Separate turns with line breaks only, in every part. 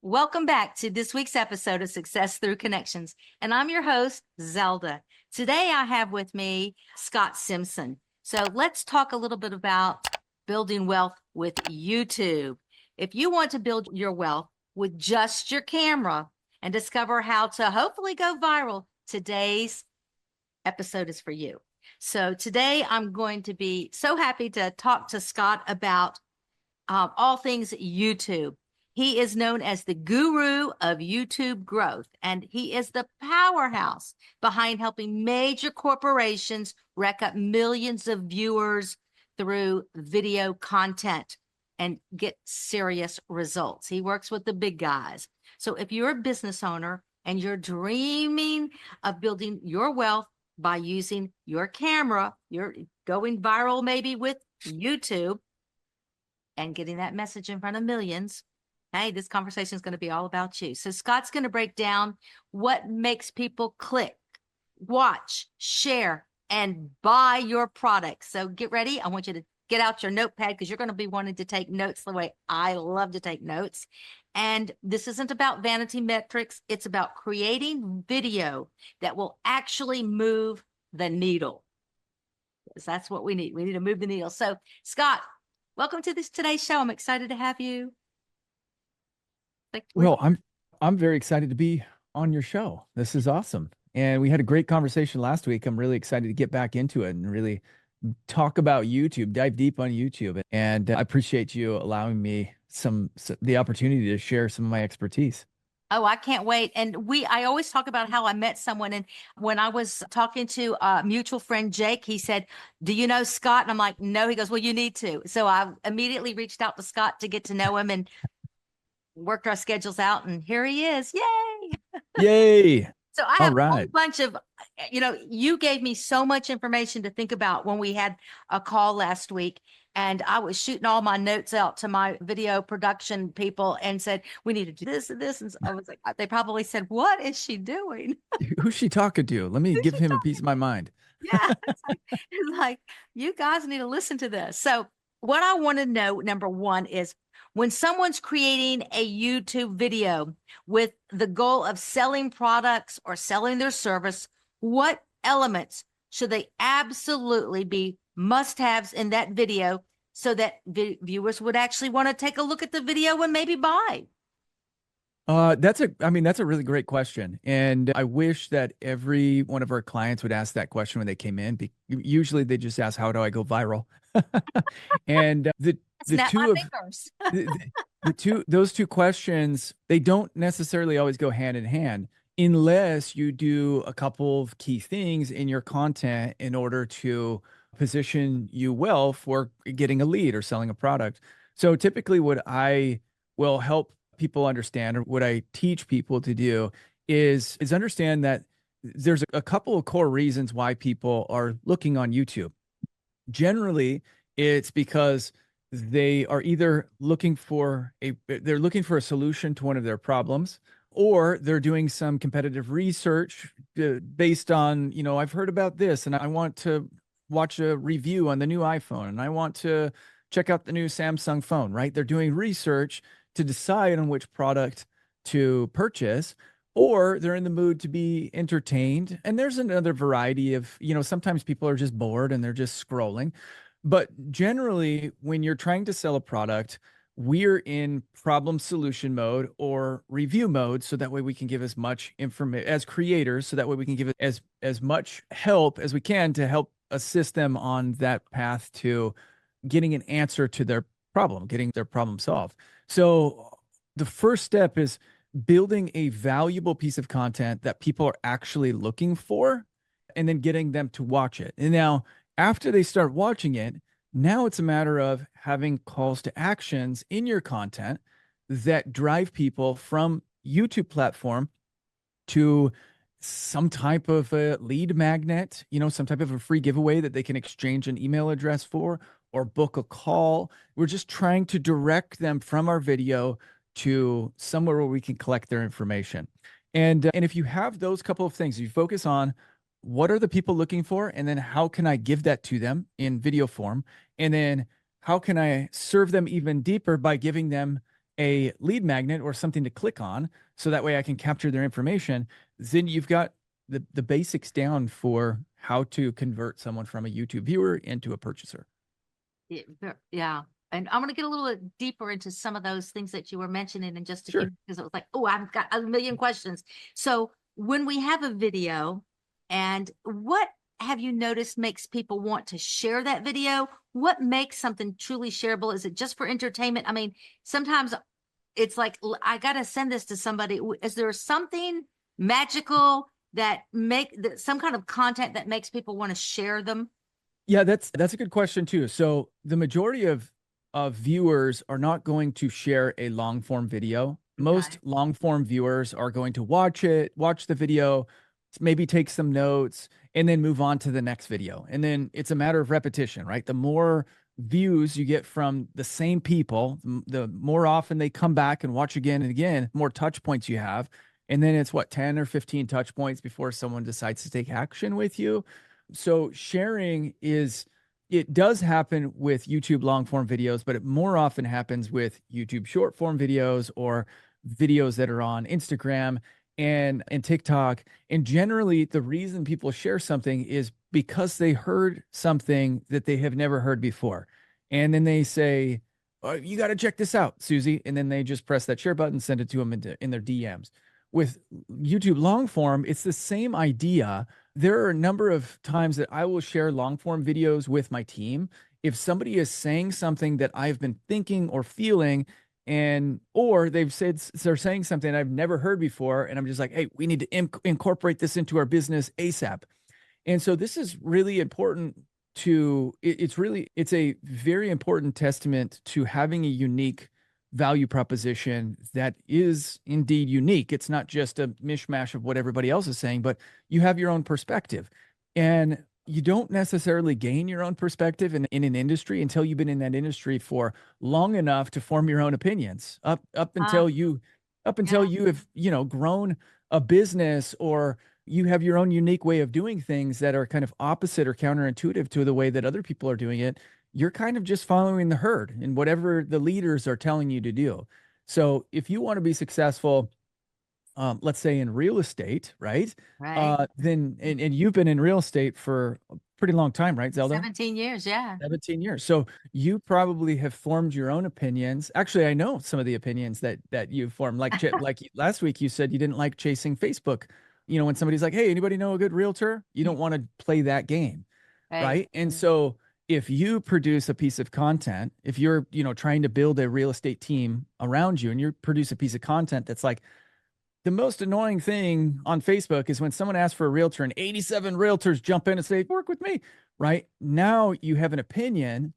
Welcome back to this week's episode of Success Through Connections. And I'm your host, Zelda. Today I have with me Scott Simson. So let's talk a little bit about building wealth with YouTube. If you want to build your wealth with just your camera and discover how to hopefully go viral, today's episode is for you. So today I'm going to be so happy to talk to Scott about all things YouTube. He is known as the guru of YouTube growth, and he is the powerhouse behind helping major corporations rack up millions of viewers through video content and get serious results. He works with the big guys. So if you're a business owner and you're dreaming of building your wealth by using your camera, you're going viral maybe with YouTube and getting that message in front of millions, hey, this conversation is going to be all about you. So Scott's going to break down what makes people click, watch, share, and buy your product. So get ready. I want you to get out your notepad because you're going to be wanting to take notes the way I love to take notes. And this isn't about vanity metrics. It's about creating video that will actually move the needle. Because that's what we need. We need to move the needle. So Scott, welcome to today's show. I'm excited to have you.
Well, I'm very excited to be on your show. This is awesome. And we had a great conversation last week. I'm really excited to get back into it and really talk about YouTube, dive deep on YouTube. And I appreciate you allowing me the opportunity to share some of my expertise.
Oh, I can't wait. And I always talk about how I met someone. And when I was talking to a mutual friend, Jake, he said, do you know Scott? And I'm like, no. He goes, well, you need to. So I immediately reached out to Scott to get to know him and worked our schedules out. And here he is. Yay.
Yay.
So I have a whole bunch of, you gave me so much information to think about when we had a call last week. And I was shooting all my notes out to my video production people and said, we need to do this and this. And I was like, they probably said, what is she doing?
Who's she talking to? Let me give him a piece of my mind.
Yeah. It's like, you guys need to listen to this. So what I want to know, number one, is when someone's creating a YouTube video with the goal of selling products or selling their service, what elements should they absolutely be must-haves in that video so that viewers would actually want to take a look at the video and maybe buy?
That's a really great question. And I wish that every one of our clients would ask that question when they came in. Usually they just ask, how do I go viral? And those two questions, they don't necessarily always go hand in hand unless you do a couple of key things in your content in order to position you well for getting a lead or selling a product. So typically what I will help people understand, or what I teach people to do, is understand that there's a couple of core reasons why people are looking on YouTube. Generally, it's because they are either looking for a solution to one of their problems, or they're doing some competitive research based on, I've heard about this and I want to watch a review on the new iPhone and I want to check out the new Samsung phone, right? They're doing research to decide on which product to purchase, or they're in the mood to be entertained. And there's another variety of, sometimes people are just bored and they're just scrolling. But generally, when you're trying to sell a product, we're in problem solution mode or review mode. So that way we can give as much information as creators. So that way we can give it as much help as we can to help assist them on that path to getting an answer to their problem, getting their problem solved. So the first step is building a valuable piece of content that people are actually looking for, and then getting them to watch it. And now, after they start watching it, now it's a matter of having calls to actions in your content that drive people from YouTube platform to some type of a lead magnet, some type of a free giveaway that they can exchange an email address for, or book a call. We're just trying to direct them from our video to somewhere where we can collect their information. And if you have those couple of things, you focus on what are the people looking for, and then how can I give that to them in video form, and then how can I serve them even deeper by giving them a lead magnet or something to click on, so that way I can capture their information, then you've got the basics down for how to convert someone from a YouTube viewer into a purchaser.
Yeah. And I'm going to get a little bit deeper into some of those things that you were mentioning in just a few,
Sure.
because it was like, oh, I've got a million questions. So when we have a video, and what have you noticed makes people want to share that video? What makes something truly shareable? Is it just for entertainment? I mean, sometimes it's like, I got to send this to somebody. Is there something magical that some kind of content that makes people want to share them?
Yeah, that's a good question too. So the majority of viewers are not going to share a long form video. Most
Okay.
long form viewers are going to watch the video, maybe take some notes, and then move on to the next video. And then it's a matter of repetition, right? The more views you get from the same people, the more often they come back and watch again and again, more touch points you have. And then it's what, 10 or 15 touch points before someone decides to take action with you. So sharing it does happen with YouTube long form videos, but it more often happens with YouTube short form videos or videos that are on Instagram and TikTok. And generally the reason people share something is because they heard something that they have never heard before. And then they say, oh, you got to check this out, Susie. And then they just press that share button, send it to them in their DMs. With YouTube long form, it's the same idea. There are a number of times that I will share long form videos with my team. If somebody is saying something that I've been thinking or feeling, or they're saying something I've never heard before, and I'm just like, hey, we need to incorporate this into our business ASAP. And so this is really important it's a very important testament to having a unique value proposition that is indeed unique. It's not just a mishmash of what everybody else is saying, but you have your own perspective. And you don't necessarily gain your own perspective in an industry until you've been in that industry for long enough to form your own opinions. Up until you
Yeah.
have, grown a business, or you have your own unique way of doing things that are kind of opposite or counterintuitive to the way that other people are doing it. You're kind of just following the herd and whatever the leaders are telling you to do. So if you want to be successful, let's say in real estate, right?
Right.
And you've been in real estate for a pretty long time, right, Zelda?
17 years. Yeah.
17 years. So you probably have formed your own opinions. Actually, I know some of the opinions that you've formed. Like last week, you said you didn't like chasing Facebook. When somebody's like, "Hey, anybody know a good realtor?" You don't want to play that game,
Right.
right? And so if you produce a piece of content, if you're, trying to build a real estate team around you, and you produce a piece of content that's like, the most annoying thing on Facebook is when someone asks for a realtor and 87 realtors jump in and say, work with me, right? Now you have an opinion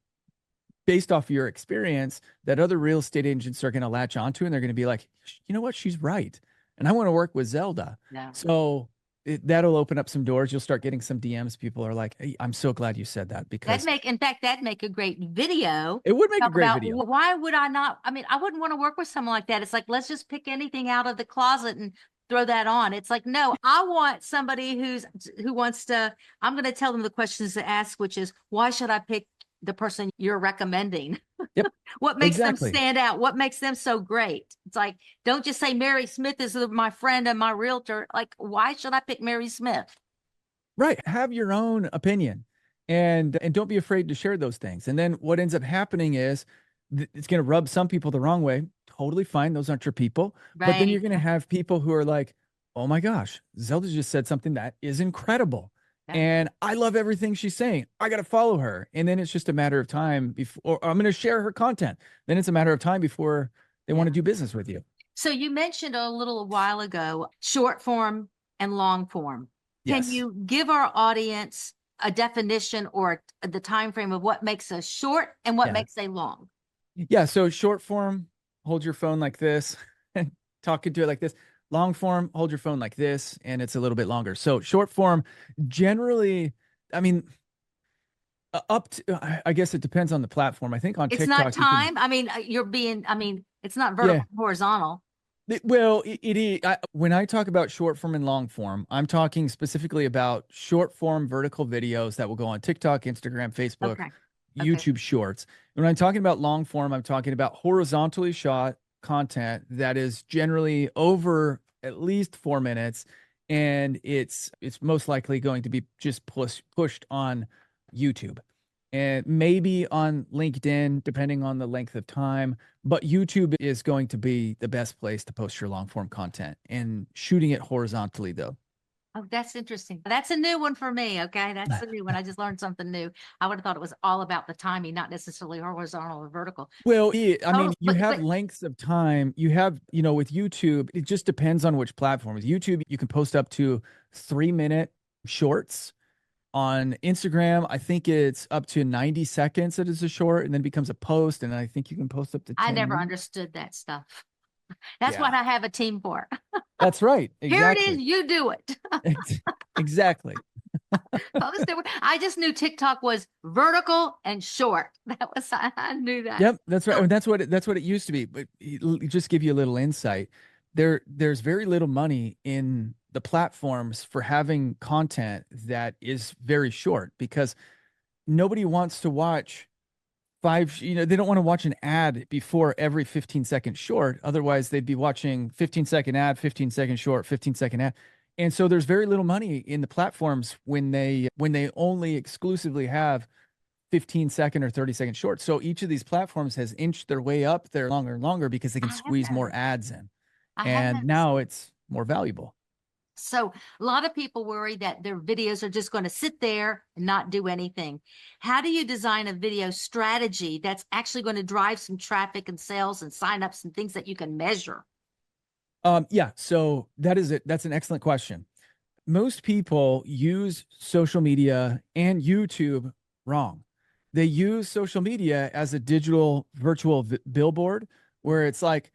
based off your experience that other real estate agents are going to latch onto, and they're going to be like, you know what? She's right. And I want to work with Zelda.
Yeah.
So that'll open up some doors. You'll start getting some DMs. People are like, hey, I'm so glad you said that, because
In fact, that'd make a great video.
it would make a
Talk
great
about
video.
why would I not? I mean, I wouldn't want to work with someone like that. It's like, let's just pick anything out of the closet and throw that on. It's like, no, I want somebody who wants to, I'm going to tell them the questions to ask, which is, why should I pick the person you're recommending?
Yep,
What makes them
exactly.
stand out? What makes them so great? It's like, don't just say Mary Smith is my friend and my realtor. Like, why should I pick Mary Smith?
Right. Have your own opinion, and don't be afraid to share those things. And then what ends up happening is it's going to rub some people the wrong way. Totally fine. Those aren't your people. But then you're
Right.
going to have people who are like, oh my gosh, Zelda just said something that is incredible.
Yeah.
And I love everything she's saying. I got to follow her. And then it's just a matter of time before, or I'm going to share her content. Then it's a matter of time before they want to do business with you.
So you mentioned a little while ago, short form and long form. Can
Yes.
you give our audience a definition or the time frame of what makes a short and what
Yeah.
makes a long?
Yeah. So short form, hold your phone like this and talk into it like this. Long form, hold your phone like this, and it's a little bit longer. So short form, generally, I mean, I guess it depends on the platform. I think on
It's
TikTok,
not time. I mean, it's not vertical, horizontal.
Well, it is. When I talk about short form and long form, I'm talking specifically about short form vertical videos that will go on TikTok, Instagram, Facebook,
Okay.
YouTube Shorts. When I'm talking about long form, I'm talking about horizontally shot content that is generally over at least 4 minutes, and it's most likely going to be just pushed on YouTube and maybe on LinkedIn, depending on the length of time. But YouTube is going to be the best place to post your long form content, and shooting it horizontally, though.
Oh, that's interesting. That's a new one for me. Okay. That's a new one. I just learned something new. I would have thought it was all about the timing, not necessarily horizontal or vertical.
Well, yeah, I mean,
Total,
you have
but
lengths of time. You have, with YouTube, it just depends on which platform. With YouTube, you can post up to 3 minute shorts. On Instagram, I think it's up to 90 seconds that is a short, and then becomes a post. And I think you can post up to
I
10
never
minutes.
understood that stuff. That's what
Yeah,
I have a team for.
that's right.
Here it is.
Exactly.
You do it.
Exactly.
Post it. I just knew TikTok was vertical and short. I knew that.
Yep, that's right. I
So
mean, that's what it used to be. But just give you a little insight. There's very little money in the platforms for having content that is very short, because nobody wants to watch they don't want to watch an ad before every 15-second short. Otherwise, they'd be watching 15-second ad, 15-second short, 15-second ad. And so there's very little money in the platforms when they only exclusively have 15-second or 30-second shorts. So each of these platforms has inched their way up there longer and longer because they can
I have
squeeze more
noticed.
ads in.
I have
And
noticed.
now it's more valuable.
So a lot of people worry that their videos are just going to sit there and not do anything. How do you design a video strategy that's actually going to drive some traffic and sales and signups and things that you can measure?
Yeah, so that's an excellent question. Most people use social media and YouTube wrong. They use social media as a digital virtual billboard, where it's like,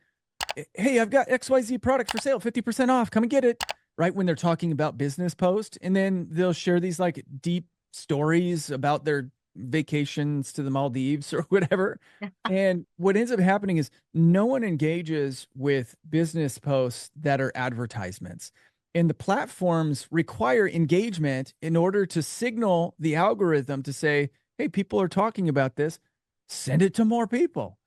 hey, I've got XYZ product for sale, 50% off, come and get it. Right when they're talking about business post. And then they'll share these like deep stories about their vacations to the Maldives or whatever. And what ends up happening is no one engages with business posts that are advertisements. And the platforms require engagement in order to signal the algorithm to say, hey, people are talking about this, send it to more people.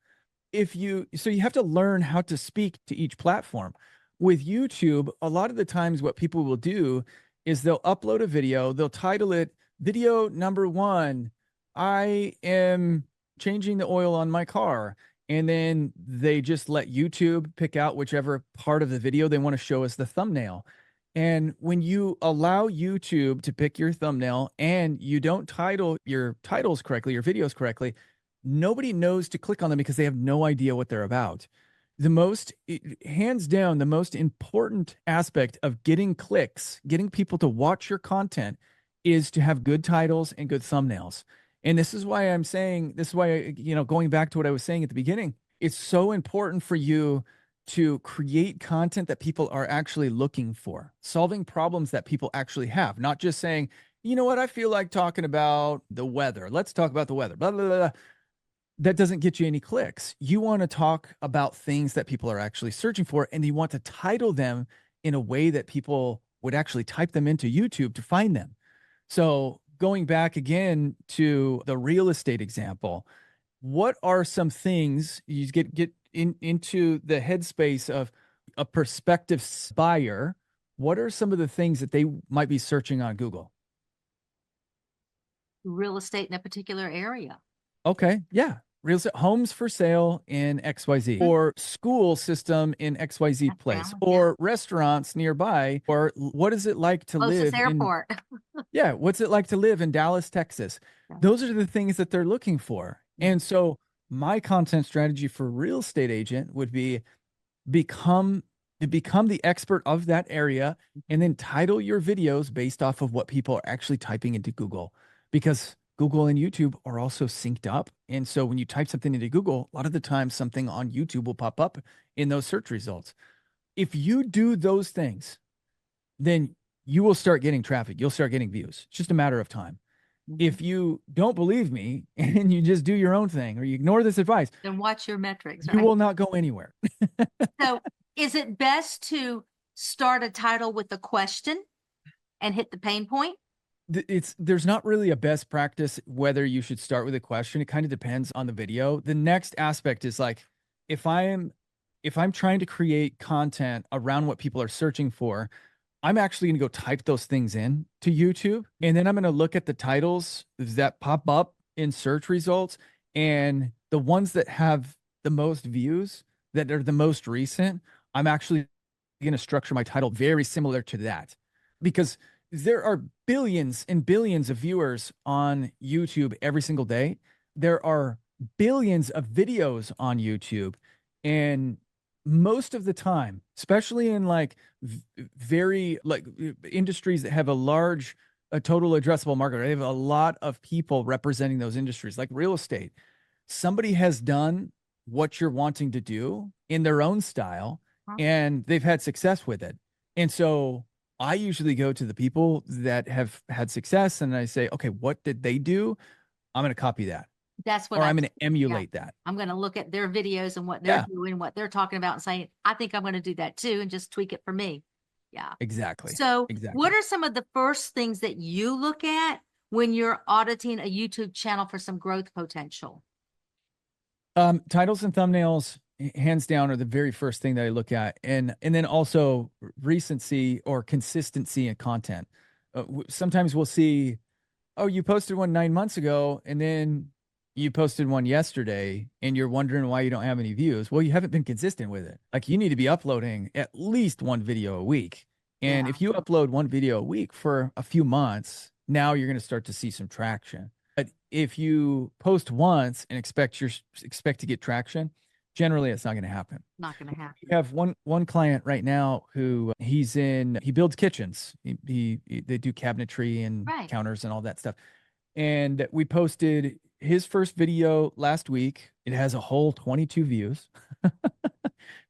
So you have to learn how to speak to each platform. With YouTube, a lot of the times what people will do is they'll upload a video, they'll title it video number 1, I am changing the oil on my car. And then they just let YouTube pick out whichever part of the video they want to show as the thumbnail. And when you allow YouTube to pick your thumbnail and you don't title your titles correctly, your videos correctly, nobody knows to click on them because they have no idea what they're about. Hands down, the most important aspect of getting clicks, getting people to watch your content, is to have good titles and good thumbnails. And this is why going back to what I was saying at the beginning, it's so important for you to create content that people are actually looking for, solving problems that people actually have, not just saying, you know what, I feel like talking about the weather. Let's talk about the weather, blah, blah, blah. That doesn't get you any clicks. You want to talk about things that people are actually searching for, and you want to title them in a way that people would actually type them into YouTube to find them. So going back again to the real estate example, what are some things you get into the headspace of a prospective buyer? What are some of the things that they might be searching on Google?
Real estate in a particular area.
Okay. Yeah. Real estate, homes for sale in XYZ,
Mhm.
or school system in XYZ place,
Yeah.
or restaurants nearby, or what is it like to
Closest
live in,
airport.
yeah, what's it like to live in Dallas, Texas?
Yeah.
Those are the things that they're looking for.
Yeah.
And so my content strategy for real estate agent would be become become the expert of that area, and then title your videos based off of what people are actually typing into Google, because Google and YouTube are also synced up. And so when you type something into Google, a lot of the time something on YouTube will pop up in those search results. If you do those things, then you will start getting traffic. You'll start getting views. It's just a matter of time. If you don't believe me and you just do your own thing, or you ignore this advice,
Then watch your metrics,
you
right?
will not go anywhere.
So is it best to start a title with a question and hit the pain point?
There's not really a best practice whether you should start with a question. It kind of depends on the video. The next aspect is like, if I am if I'm trying to create content around what people are searching for, I'm actually going to go type those things in to YouTube. And then I'm going to look at the titles that pop up in search results, and the ones that have the most views, that are the most recent. I'm actually going to structure my title very similar to that, because there are billions and billions of viewers on YouTube every single day. There are billions of videos on YouTube. And most of the time, especially in like very like industries that have a total addressable market, right? They have a lot of people representing those industries, like real estate. Somebody has done what you're wanting to do in their own style,
Huh?
and they've had success with it. And so I usually go to the people that have had success and I say, okay, what did they do? I'm going to copy that,
That's what
or
I
I'm
do.
going to
Yeah.
emulate that.
I'm going to look at their videos and what they're
Yeah,
doing, what they're talking about, and saying, I think I'm going to do that too, and just tweak it for me. Yeah.
exactly.
So, what
Exactly.
are some of the first things that you look at when you're auditing a YouTube channel for some growth potential?
Titles and thumbnails, hands down, are the very first thing that I look at, and then also recency or consistency in content. Sometimes we'll see, oh, you posted one 9 months ago, and then you posted one yesterday, and you're wondering why you don't have any views. Well, you haven't been consistent with it. Like, you need to be uploading at least one video a week. And
Yeah.
if you upload one video a week for a few months, now you're going to start to see some traction. But if you post once and expect to get traction, generally it's not going to happen.
Not going to
We
happen.
have one client right now who he builds kitchens. They do cabinetry and
Right.
counters and all that stuff. And we posted his first video last week. It has a whole 22 views.
Got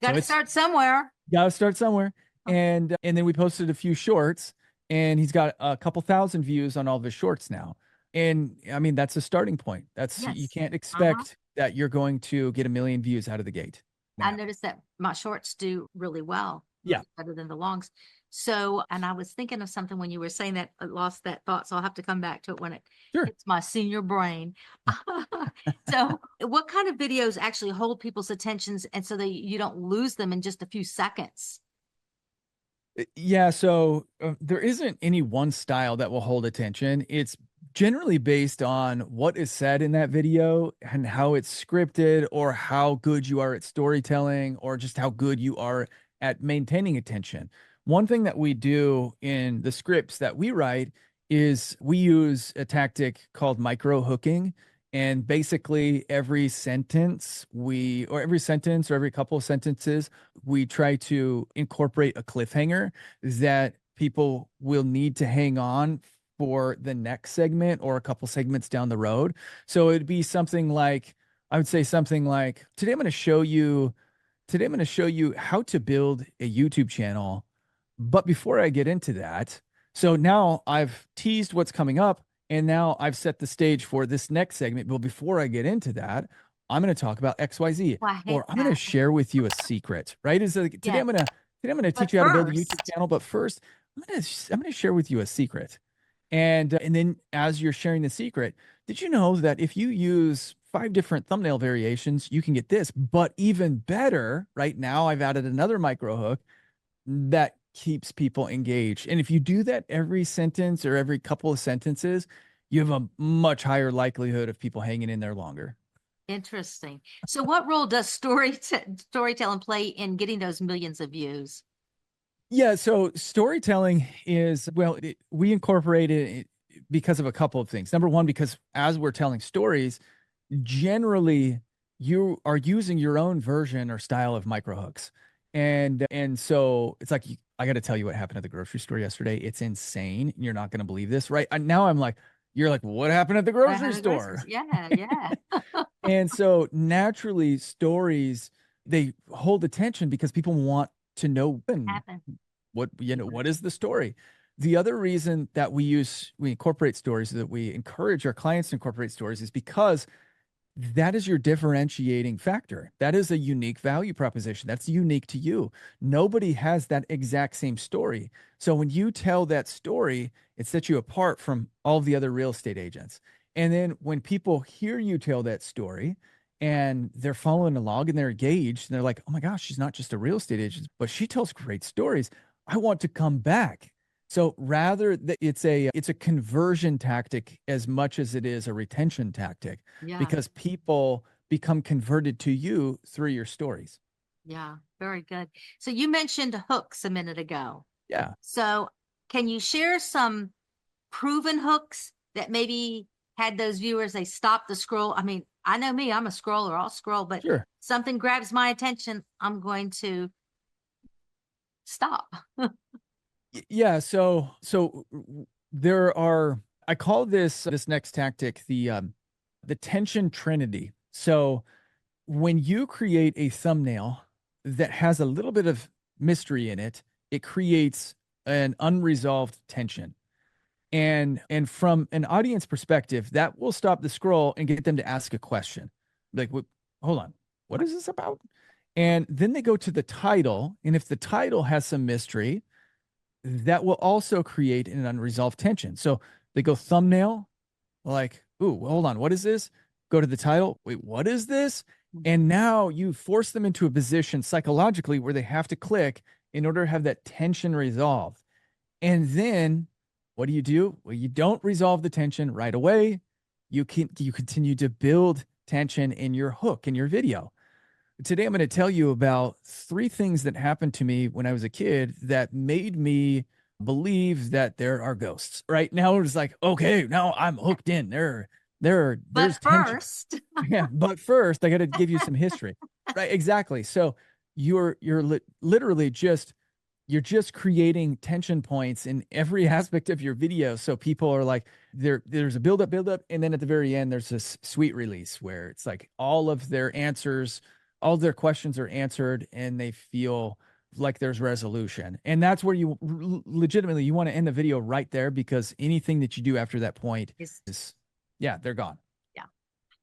So
to
it's
start somewhere.
got to start somewhere. And then we posted a few shorts, and he's got a couple thousand views on all of his shorts now. And I mean, that's a starting point. You
Yes.
can't
Uh-huh.
expect that you're going to get 1 million views out of the gate.
I
Nah.
noticed that my shorts do really well,
Yeah,
much better than the longs. So, and I was thinking of something when you were saying that, I lost that thought. So I'll have to come back to it when it
sure.
hits my senior brain. So, what kind of videos actually hold people's attentions and so that you don't lose them in just a few seconds?
Yeah, so there isn't any one style that will hold attention. It's generally based on what is said in that video and how it's scripted, or how good you are at storytelling, or just how good you are at maintaining attention. One thing that we do in the scripts that we write is we use a tactic called micro hooking. And basically every sentence or every couple of sentences, we try to incorporate a cliffhanger that people will need to hang on for the next segment or a couple segments down the road. So it'd be something like, I would say something like, today I'm going to show you how to build a YouTube channel. But before I get into that, so now I've teased what's coming up, and now I've set the stage for this next segment. But before I get into that, I'm going to talk about XYZ,
Oh, I hate
or I'm going to
that.
share with you a secret, right? Is like,
Yes.
today I'm going to
But
teach you how to build a YouTube
first,
channel, but first I'm going to share with you a secret. And then as you're sharing the secret, did you know that if you use 5 different thumbnail variations, you can get this? But even better, right now I've added another micro hook that keeps people engaged. And if you do that every sentence or every couple of sentences, you have a much higher likelihood of people hanging in there longer.
interesting. So, what role does storytelling play in getting those millions of views?
Yeah, so storytelling is, well, we incorporate it because of a couple of things. Number one, because as we're telling stories, generally you are using your own version or style of microhooks. And so it's like, I got to tell you what happened at the grocery store yesterday. It's insane. You're not going to believe this, right? Now I'm like, you're like, what happened at the
I
grocery
had a groceries.
store?
Yeah, yeah.
And so naturally stories, they hold attention because people want to know
Happen.
what is the story. The other reason that we incorporate stories, that we encourage our clients to incorporate stories, is because that is your differentiating factor. That is a unique value proposition. That's unique to you. Nobody has that exact same story. So when you tell that story, it sets you apart from all the other real estate agents. And then when people hear you tell that story, and they're following along and they're engaged and they're like, oh my gosh, she's not just a real estate agent, but she tells great stories. I want to come back. So rather that it's a conversion tactic as much as it is a retention tactic,
Yeah.
because people become converted to you through your stories.
Yeah. Very good. So you mentioned hooks a minute ago.
Yeah,
So can you share some proven hooks that maybe had those viewers, they stop the scroll? I mean, I know me, I'm a scroller, I'll scroll, but
sure.
something grabs my attention, I'm going to stop.
Yeah. So there are, I call this next tactic the tension trinity. So when you create a thumbnail that has a little bit of mystery in it, it creates an unresolved tension. And from an audience perspective, that will stop the scroll and get them to ask a question. Like, hold on, what is this about? And then they go to the title. And if the title has some mystery, that will also create an unresolved tension. So they go thumbnail, like, ooh, hold on, what is this? Go to the title. Wait, what is this? And now you force them into a position psychologically where they have to click in order to have that tension resolved. And then what do? Well, you don't resolve the tension right away. You continue to build tension in your hook in your video. Today, I'm going to tell you about 3 things that happened to me when I was a kid that made me believe that there are ghosts. Right now, it was like, okay, now I'm hooked in. There's
But
tension.
first,
Yeah, but first, I got to give you some history. Right, exactly. So literally just you're just creating tension points in every aspect of your video. So people are like, there's a build up, and then at the very end, there's this sweet release where it's like all of their answers, all of their questions are answered, and they feel like there's resolution. And that's where you legitimately you want to end the video right there, because anything that you do after that point
is
is, yeah, they're gone.
yeah,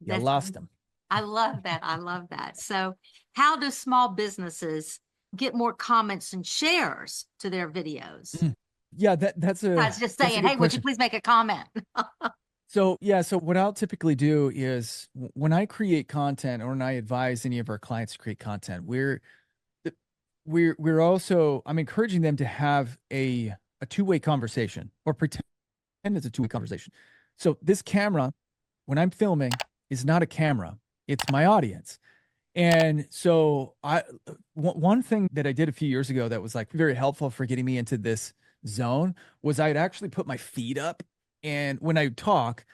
You
that's
lost them.
I love that. I love that. So how do small businesses get more comments and shares to their videos?
Mm. Yeah,
I was just
that's a
saying,
good
hey, would you
question.
please make a comment?
So yeah, so what I'll typically do is when I create content or when I advise any of our clients to create content, we're also I'm encouraging them to have a two-way conversation, or pretend it's a two-way conversation. So this camera, when I'm filming, is not a camera, it's my audience. And so one thing that I did a few years ago that was like very helpful for getting me into this zone was I'd actually put my feet up, and when I talk,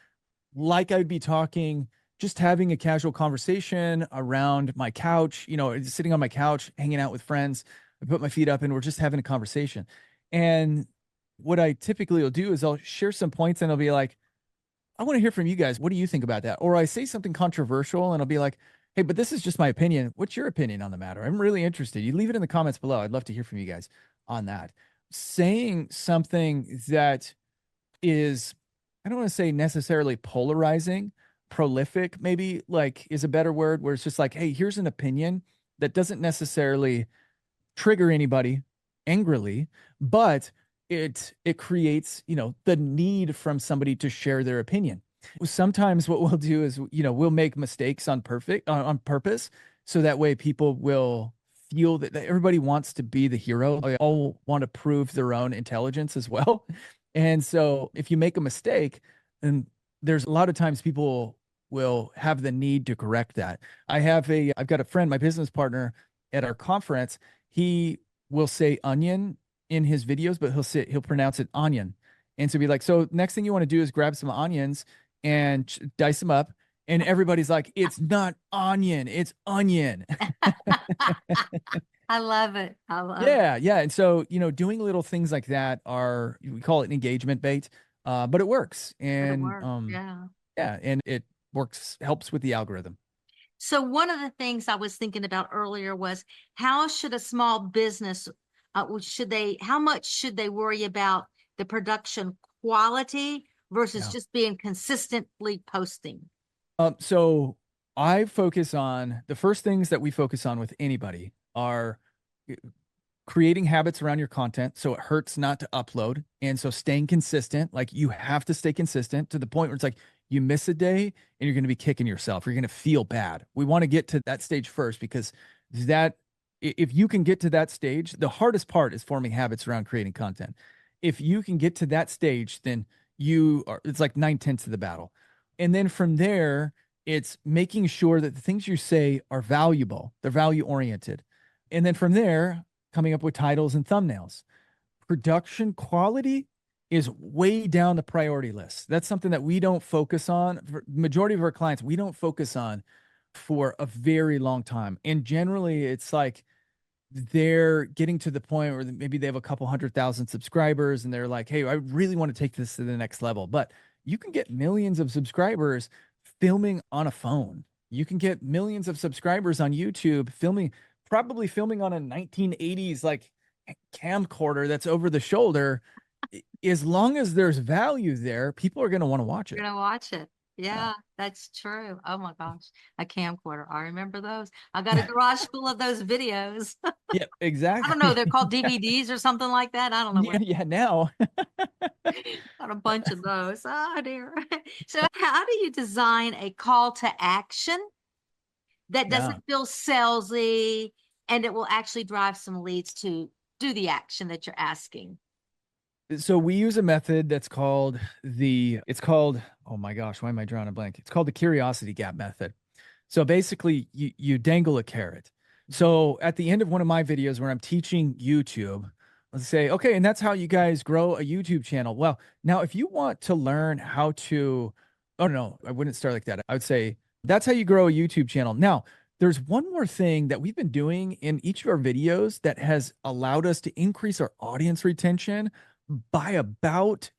like I'd be talking, just having a casual conversation around my couch, sitting on my couch, hanging out with friends. I put my feet up and we're just having a conversation. And what I typically will do is I'll share some points and I'll be like, I want to hear from you guys. What do you think about that? Or I say something controversial and I'll be like, hey, but this is just my opinion. What's your opinion on the matter? I'm really interested. You leave it in the comments below. I'd love to hear from you guys on that. Saying something that is, I don't want to say necessarily polarizing, prolific, maybe like is a better word, where it's just like, hey, here's an opinion that doesn't necessarily trigger anybody angrily, but it creates, the need from somebody to share their opinion. Sometimes what we'll do is, we'll make mistakes on purpose, so that way people will feel that everybody wants to be the hero. They all want to prove their own intelligence as well. And so if you make a mistake, and there's a lot of times people will have the need to correct that. I've got a friend, my business partner at our conference. He will say onion in his videos, but he'll pronounce it onion. And so be like, so next thing you want to do is grab some onions and dice them up. And everybody's like, it's not onion, it's onion.
I love it. I love it.
Yeah, yeah. And so, doing little things like that we call it an engagement bait, but it works.
But it
And
works. Yeah.
yeah, and it helps with the algorithm.
So one of the things I was thinking about earlier was how should a small business, how much should they worry about the production quality versus
Yeah.
just being consistently posting?
So I focus on the first things that we focus on with anybody are creating habits around your content so it hurts not to upload. And so staying consistent, like you have to stay consistent to the point where it's like You miss a day and you're going to be kicking yourself. You're going to feel bad. We want to get to that stage first because that if you can get to that stage, the hardest part is forming habits around creating content. If you can get to that stage, then it's like 9/10 of the battle. And then from there, it's making sure that the things you say are valuable, they're value oriented. And then from there, coming up with titles and thumbnails. Production quality is way down the priority list. That's something that we don't focus on. For majority of our clients, we don't focus on for a very long time. And generally, it's like they're getting to the point where maybe they have a couple 100,000 subscribers and they're like, hey, I really want to take this to the next level. But you can get millions of subscribers filming on a phone. You can get millions of subscribers on YouTube probably filming on a 1980s like camcorder that's over the shoulder. As long as there's value there, people are going to want to watch it.
You're gonna watch it. Yeah, that's true. Oh my gosh, a camcorder. I remember those. I got a garage full of those videos.
Yeah,
I don't know.
exactly.
They're called DVDs or something like that. I don't know
Yeah,
what.
yeah, now.
Got a bunch of those. Oh dear. So how do you design a call to action that
Yeah.
doesn't feel salesy and it will actually drive some leads to do the action that you're asking?
So we use a method that's called, oh my gosh, why am I drawing a blank? It's called the curiosity gap method. So basically you dangle a carrot. So at the end of one of my videos where I'm teaching YouTube, let's say, okay, and that's how you guys grow a YouTube channel. Well, now if you want to learn how to, oh no, I wouldn't start like that. I would say that's how you grow a YouTube channel. Now, there's one more thing that we've been doing in each of our videos that has allowed us to increase our audience retention by about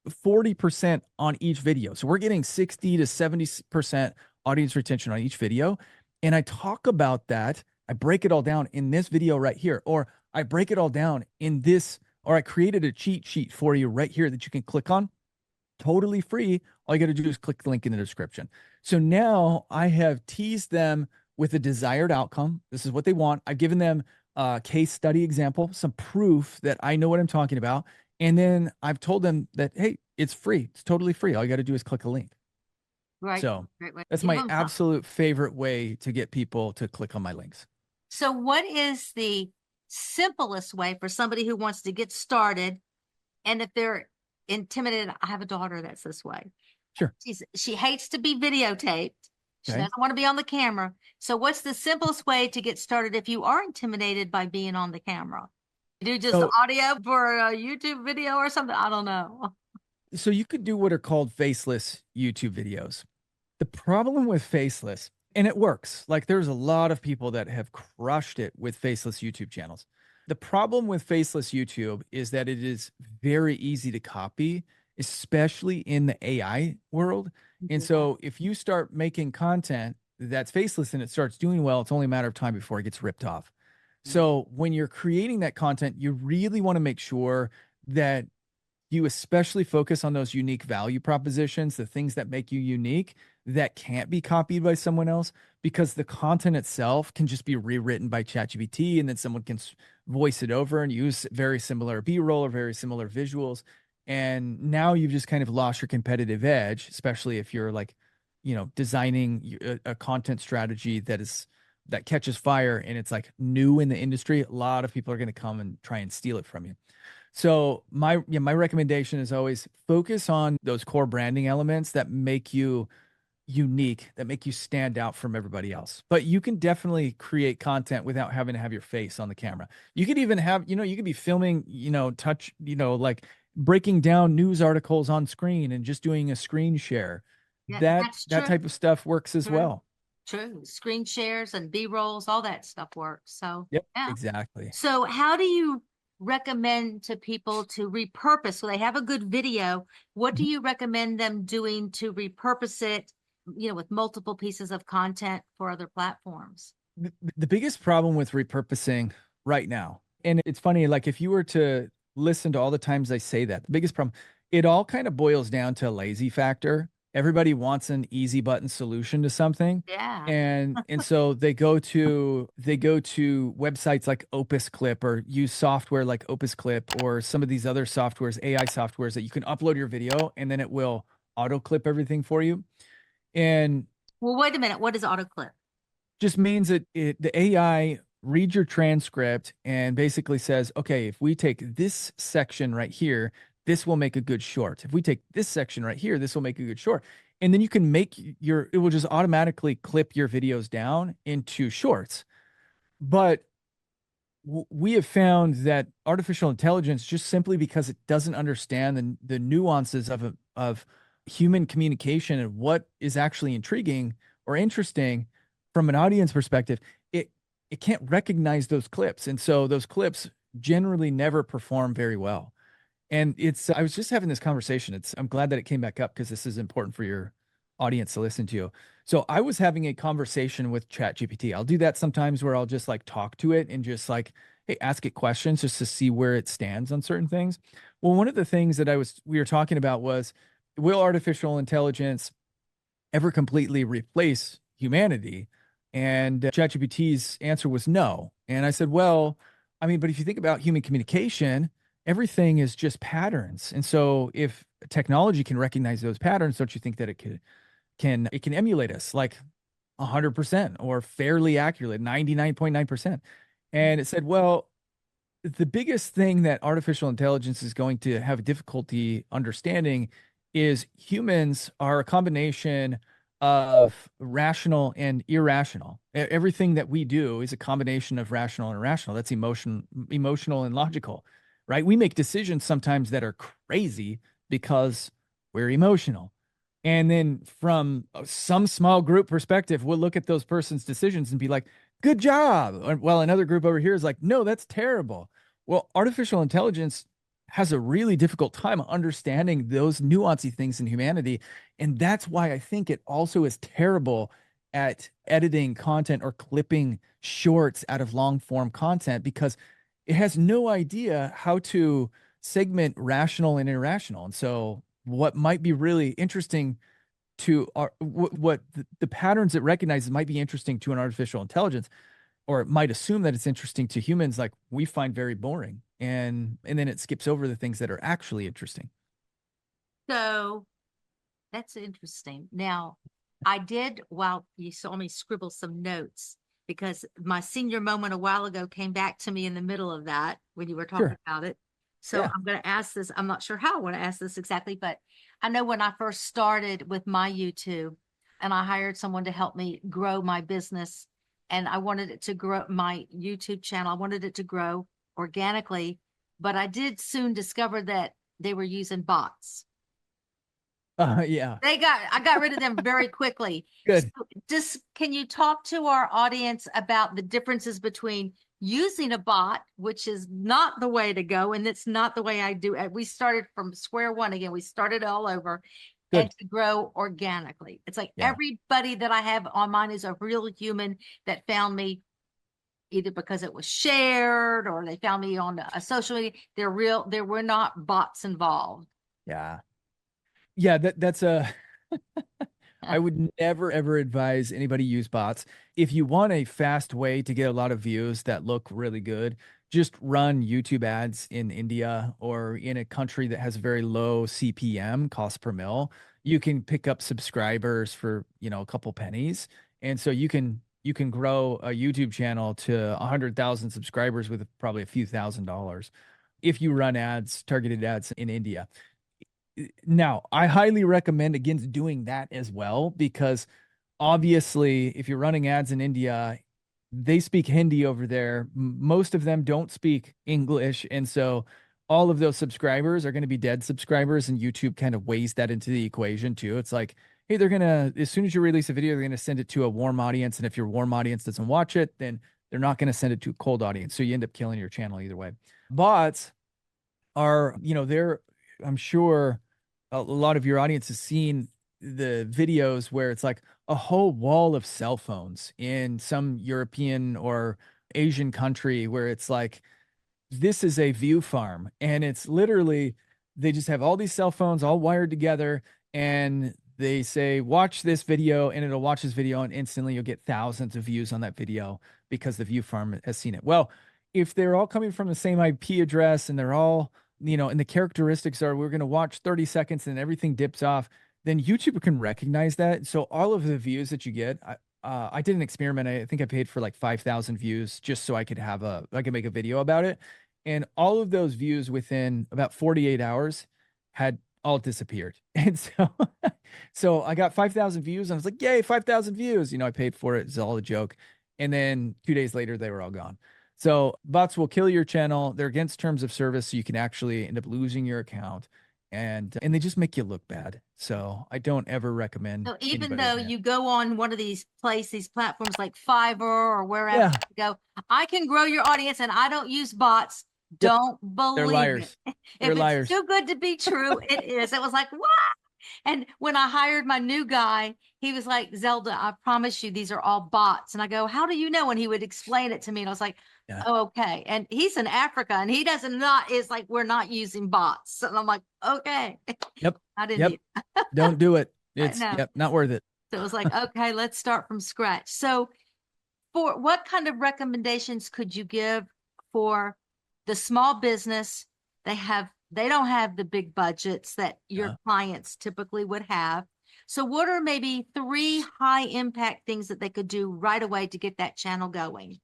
40% on each video. So we're getting 60 to 70% audience retention on each video. And I talk about that. I break it all down in this video right here, or I break it all down in this, or I created a cheat sheet for you right here that you can click on totally free. All you got to do is click the link in the description. So now I have teased them with a desired outcome. This is what they want. I've given them a case study example, some proof that I know what I'm talking about. And then I've told them that, hey, it's free. It's totally free. All you got to do is click a link.
Right.
So
Right.
that's
Give
my
them something.
absolute favorite way to get people to click on my links.
So what is the simplest way for somebody who wants to get started? And if they're intimidated, I have a daughter that's this way.
Sure.
She hates to be videotaped. She
Okay.
doesn't want to be on the camera. So what's the simplest way to get started if you are intimidated by being on the camera? You do just
So,
audio for a YouTube video or something? I don't know.
so you could do what are called faceless YouTube videos. The problem with faceless, and it works, like there's a lot of people that have crushed it with faceless YouTube channels. The problem with faceless YouTube is that it is very easy to copy, especially in the AI world. And
Yeah.
so if you start making content that's faceless and it starts doing well, it's only a matter of time before it gets ripped off. So when you're creating that content, you really want to make sure that you especially focus on those unique value propositions, the things that make you unique that can't be copied by someone else, because the content itself can just be rewritten by ChatGPT and then someone can voice it over and use very similar B-roll or very similar visuals. And now you've just kind of lost your competitive edge, especially if you're like, designing a content strategy that catches fire and it's like new in the industry. A lot of people are going to come and try and steal it from you. So my recommendation is always focus on those core branding elements that make you unique, that make you stand out from everybody else. But you can definitely create content without having to have your face on the camera. You could even have, you could be filming, like breaking down news articles on screen and just doing a screen share.
Yeah,
That
that's
that
true.
type of stuff works as
True.
well.
True. Screen shares and B-rolls, all that stuff works. So,
Yep,
yeah.
exactly.
So how do you recommend to people to repurpose? So they have a good video. What do you recommend them doing to repurpose it, with multiple pieces of content for other platforms?
The biggest problem with repurposing right now, and it's funny, like if you were to listen to all the times I say that, the biggest problem, it all kind of boils down to a lazy factor. Everybody wants an easy button solution to something.
Yeah.
And so they go to websites like Opus Clip or use software like Opus Clip or some of these other softwares, AI softwares that you can upload your video and then it will auto clip everything for you. And
Well, wait a minute. What is autoclip?
just means that the AI reads your transcript and basically says, okay, if we take this section right here, this will make a good short. If we take this section right here, this will make a good short. And then you can make it will just automatically clip your videos down into shorts. But we have found that artificial intelligence, just simply because it doesn't understand the nuances of human communication and what is actually intriguing or interesting from an audience perspective, it can't recognize those clips. And so those clips generally never perform very well. And I was just having this conversation. I'm glad that it came back up because this is important for your audience to listen to. So I was having a conversation with ChatGPT. I'll do that sometimes where I'll just like talk to it and just like, hey, ask it questions just to see where it stands on certain things. Well, one of the things that we were talking about was, will artificial intelligence ever completely replace humanity? And ChatGPT's answer was no. And I said, well, I mean, but if you think about human communication, everything is just patterns. And so if technology can recognize those patterns, don't you think that it can emulate us like 100% or fairly accurate, 99.9%? And it said, well, the biggest thing that artificial intelligence is going to have difficulty understanding is humans are a combination of rational and irrational. Everything that we do is a combination of rational and irrational. That's emotional and logical, right? We make decisions sometimes that are crazy because we're emotional. And then from some small group perspective, we'll look at those person's decisions and be like, good job. Well, another group over here is like, no, that's terrible. Well, artificial intelligence has a really difficult time understanding those nuancy things in humanity. And that's why I think it also is terrible at editing content or clipping shorts out of long form content, because it has no idea how to segment rational and irrational. And so what might be really interesting to what the patterns it recognizes might be interesting to an artificial intelligence, or it might assume that it's interesting to humans, like we find very boring. And then it skips over the things that are actually interesting.
So that's interesting. Now, I did, while you saw me scribble some notes, because my senior moment a while ago came back to me in the middle of that when you were talking
Sure.
about it. So
Yeah.
I'm going to ask this. I'm not sure how I want to ask this exactly, but I know when I first started with my YouTube and I hired someone to help me grow my business, and I wanted it to grow my YouTube channel, I wanted it to grow organically, but I did soon discover that they were using bots.
Yeah.
I got rid of them very quickly. So
Good.
just can you talk to our audience about the differences between using a bot, which is not the way to go, and it's not the way I do it. We started from square one again. We started all over, and
Good.
to grow organically. It's like
Yeah.
everybody that I have on mine is a real human that found me either because it was shared or they found me on a social media. They're real. There were not bots involved.
Yeah. Yeah. That's a I would never ever advise anybody use bots. If you want a fast way to get a lot of views that look really good, just run YouTube ads in India or in a country that has very low CPM, cost per mil. You can pick up subscribers for, a couple pennies. And so you can grow a YouTube channel to 100,000 subscribers with probably a few $1,000s if you run ads, targeted ads in India. Now, I highly recommend against doing that as well, because obviously, if you're running ads in India, they speak Hindi over there. Most of them don't speak English. And so all of those subscribers are going to be dead subscribers. And YouTube kind of weighs that into the equation too. It's like, hey, as soon as you release a video, they're going to send it to a warm audience. And if your warm audience doesn't watch it, then they're not going to send it to a cold audience. So you end up killing your channel either way. Bots are, I'm sure a lot of your audience has seen the videos where it's like a whole wall of cell phones in some European or Asian country, where it's like, this is a view farm. And it's literally, they just have all these cell phones all wired together, and they say, watch this video, and it'll watch this video, and instantly you'll get thousands of views on that video because the view farm has seen it. Well, if they're all coming from the same IP address and they're all, and the characteristics are, we're going to watch 30 seconds and everything dips off, then YouTube can recognize that. So all of the views that you get, I did an experiment. I think I paid for like 5,000 views just so I could I could make a video about it. And all of those views within about 48 hours had all disappeared. And so I got 5,000 views and I was like, yay, 5,000 views. I paid for it. It's all a joke. And then 2 days later, they were all gone. So bots will kill your channel. They're against terms of service. So you can actually end up losing your account, and they just make you look bad. So I don't ever recommend.
So even
anybody
though
doing that.
you go on one of these platforms like Fiverr or wherever
Yeah.
you go, I can grow your audience and I don't use bots.
Yep.
Don't
They're
believe
liars.
it.
They're
If it's
liars.
too good to be true, it is. It was like, what? And when I hired my new guy, he was like, Zelda, I promise you, these are all bots. And I go, how do you know? And he would explain it to me. And I was like,
Yeah.
oh, okay. And he's in Africa and he doesn't not, it's like, we're not using bots. And I'm like, okay.
Yep.
I didn't
Yep. Don't do it. It's
know.
not worth it.
So it was like, okay, let's start from scratch. So for what kind of recommendations could you give for the small business? They don't have the big budgets that your clients typically would have. So what are maybe 3 high impact things that they could do right away to get that channel going?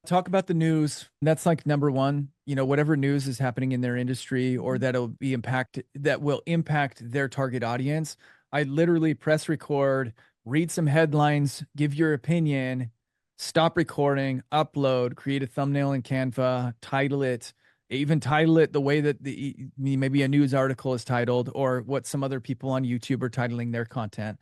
Talk about the news. That's like number one. Whatever news is happening in their industry or that will impact their target audience. I literally press record, read some headlines, give your opinion, stop recording, upload, create a thumbnail in Canva, title it the way that maybe a news article is titled, or what some other people on YouTube are titling their content.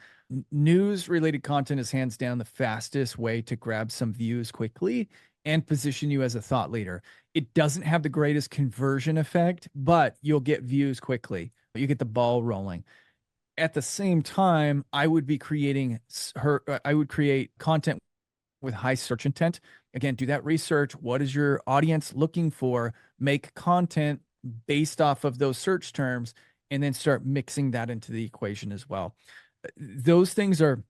News related content is hands down the fastest way to grab some views quickly and position you as a thought leader. It doesn't have the greatest conversion effect, but you'll get views quickly. You get the ball rolling. At the same time, I would create content with high search intent. Again, do that research. What is your audience looking for? Make content based off of those search terms, and then start mixing that into the equation as well. Those things are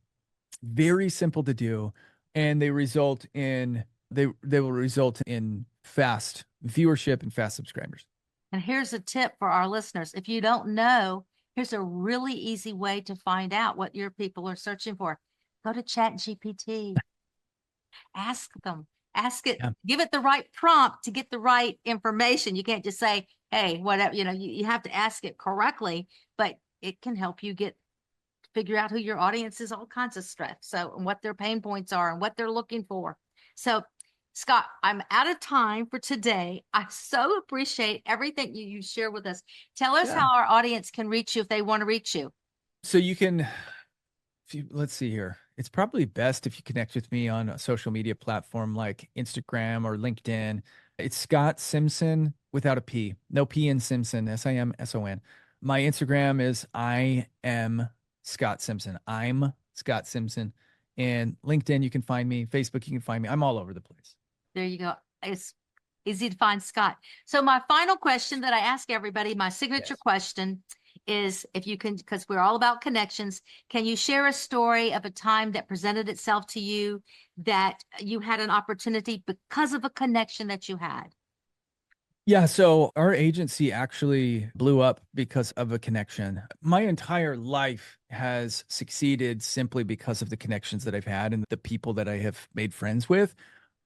very simple to do, and they will result in fast viewership and fast subscribers.
And here's a tip for our listeners. If you don't know, here's a really easy way to find out what your people are searching for. Go to ChatGPT. Ask them, ask it, give it the right prompt to get the right information. You can't just say, hey, whatever, you have to ask it correctly, but it can help you figure out who your audience is, all kinds of stuff. So, and what their pain points are and what they're looking for. So, Scott, I'm out of time for today. I so appreciate everything you share with us. Tell us how our audience can reach you if they want to reach you.
So you can, let's see here. It's probably best if you connect with me on a social media platform like Instagram or LinkedIn. It's Scott Simson without a P. No P in Simpson, Simson. My Instagram is I am Scott Simson. I'm Scott Simson. And LinkedIn, you can find me. Facebook, you can find me. I'm all over the place.
There you go. It's easy to find Scott. So my final question that I ask everybody, my signature question is, if you can, because we're all about connections, can you share a story of a time that presented itself to you that you had an opportunity because of a connection that you had?
Yeah, so our agency actually blew up because of a connection. My entire life has succeeded simply because of the connections that I've had and the people that I have made friends with.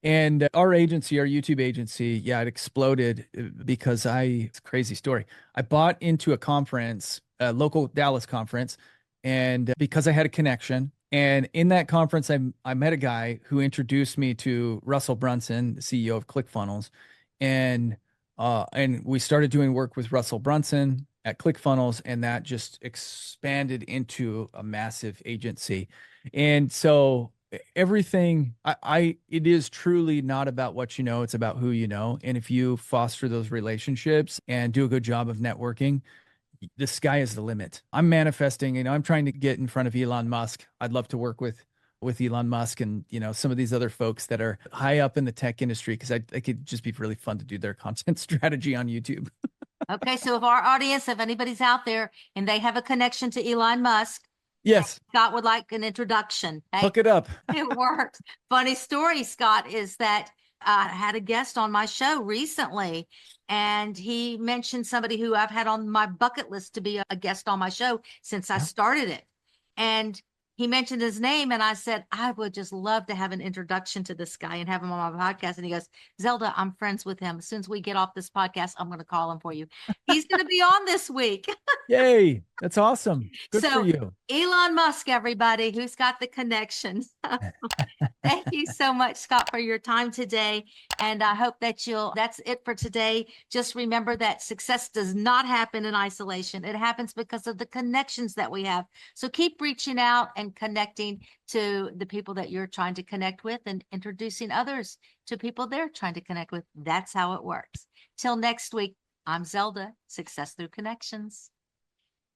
And our agency, our YouTube agency, it exploded because it's a crazy story. I bought into a conference, a local Dallas conference, and because I had a connection. And in that conference, I met a guy who introduced me to Russell Brunson, the CEO of ClickFunnels. And we started doing work with Russell Brunson at ClickFunnels, and that just expanded into a massive agency. And so everything it is truly not about what you know, it's about who you know. And if you foster those relationships and do a good job of networking, the sky is the limit. I'm manifesting, I'm trying to get in front of Elon Musk. I'd love to work with Elon Musk and some of these other folks that are high up in the tech industry, because I could just be really fun to do their content strategy on YouTube.
Okay, so if our audience, if anybody's out there and they have a connection to Elon Musk,
yes,
Scott would like an introduction.
Hook it up.
It works. Funny story, Scott, is that I had a guest on my show recently, and he mentioned somebody who I've had on my bucket list to be a guest on my show since I
Yeah.
started it. And he mentioned his name, and I said, I would just love to have an introduction to this guy and have him on my podcast. And he goes, Zelda, I'm friends with him. As soon as we get off this podcast, I'm going to call him for you. He's going to be on this week.
Yay. That's awesome. Good for
So,
you.
Elon Musk, everybody, who's got the connections. Thank you so much, Scott, for your time today. And I hope that that's it for today. Just remember that success does not happen in isolation. It happens because of the connections that we have. So keep reaching out and connecting to the people that you're trying to connect with and introducing others to people they're trying to connect with. That's how it works. Till next week, I'm Zelda, Success Through Connections.